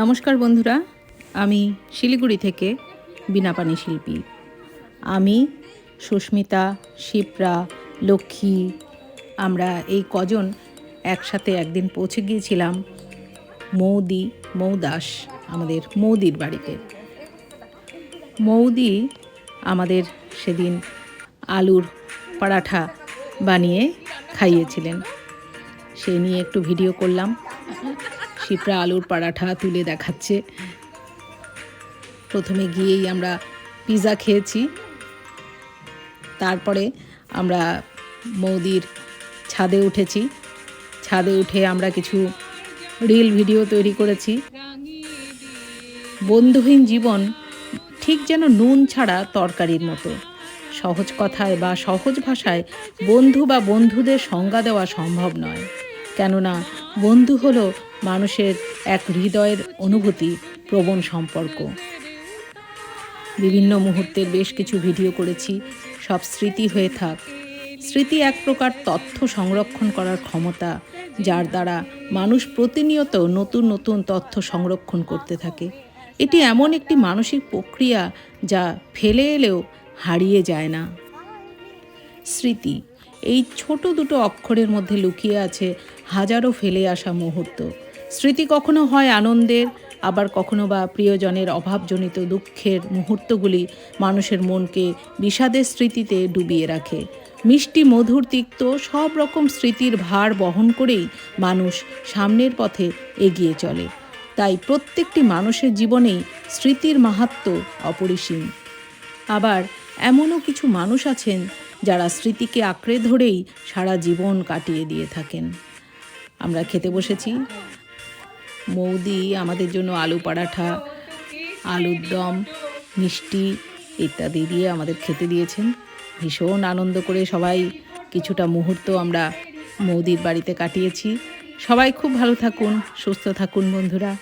নমস্কার বন্ধুরা, আমি শিলিগুড়ি থেকে বীণাপাণি শিল্পী। আমি, সুস্মিতা, শিপ্রা, লক্ষ্মী আমরা এই কজন একসাথে একদিন পৌঁছে গিয়েছিলাম মৌদাস আমাদের মৌদির বাড়িতে। মৌদি আমাদের সেদিন আলুর পরাঠা বানিয়ে খাইয়েছিলেন, সে নিয়ে একটু ভিডিও করলাম। শিপ্রা আলুর পরাঠা তুলে দেখাচ্ছে। প্রথমে গিয়েই আমরা পিৎজা খেয়েছি, তারপরে আমরা মৌদির ছাদে উঠেছি। ছাদে উঠে আমরা কিছু রিল ভিডিও তৈরি করেছি। বন্ধুহীন জীবন ঠিক যেন নুন ছাড়া তরকারির মতো। সহজ কথায় বা সহজ ভাষায় বন্ধু বা বন্ধুদের সংজ্ঞা দেওয়া সম্ভব নয়, কেননা বন্ধু হলো মানুষের এক হৃদয়ের অনুভূতি প্রবণ সম্পর্ক। বিভিন্ন মুহূর্তের বেশ কিছু ভিডিও করেছি, সব স্মৃতি হয়ে থাক। স্মৃতি এক প্রকার তথ্য সংরক্ষণ করার ক্ষমতা, যার দ্বারা মানুষ প্রতিনিয়ত নতুন নতুন তথ্য সংরক্ষণ করতে থাকে। এটি এমন একটি মানসিক প্রক্রিয়া যা ফেলে এলেও হারিয়ে যায় না। স্মৃতি, এই ছোট দুটো অক্ষরের মধ্যে লুকিয়ে আছে হাজারো ফেলে আসা মুহূর্ত। স্মৃতি কখনো হয় আনন্দের, আবার কখনো বা প্রিয়জনের অভাবজনিত দুঃখের মুহূর্তগুলি মানুষের মনকে বিষাদের স্মৃতিতে ডুবিয়ে রাখে। মিষ্টি, মধুর, তিক্ত সব রকম স্মৃতির ভার বহন করেই মানুষ সামনের পথে এগিয়ে চলে। তাই প্রত্যেকটি মানুষের জীবনেই স্মৃতির মাহাত্ম্য অপরিসীম। আবার এমনও কিছু মানুষ আছেন যারা স্মৃতিকে আঁকড়ে ধরেই সারা জীবন কাটিয়ে দিয়ে থাকেন। আমরা খেতে বসেছি। মৌদি আমাদের জন্য আলু পরাঠা, আলুর দম, মিষ্টি ইত্যাদি দিয়ে আমাদের খেতে দিয়েছেন। ভীষণ আনন্দ করে সবাই কিছুটা মুহূর্ত আমরা মৌদির বাড়িতে কাটিয়েছি। সবাই খুব ভালো থাকুন, সুস্থ থাকুন বন্ধুরা।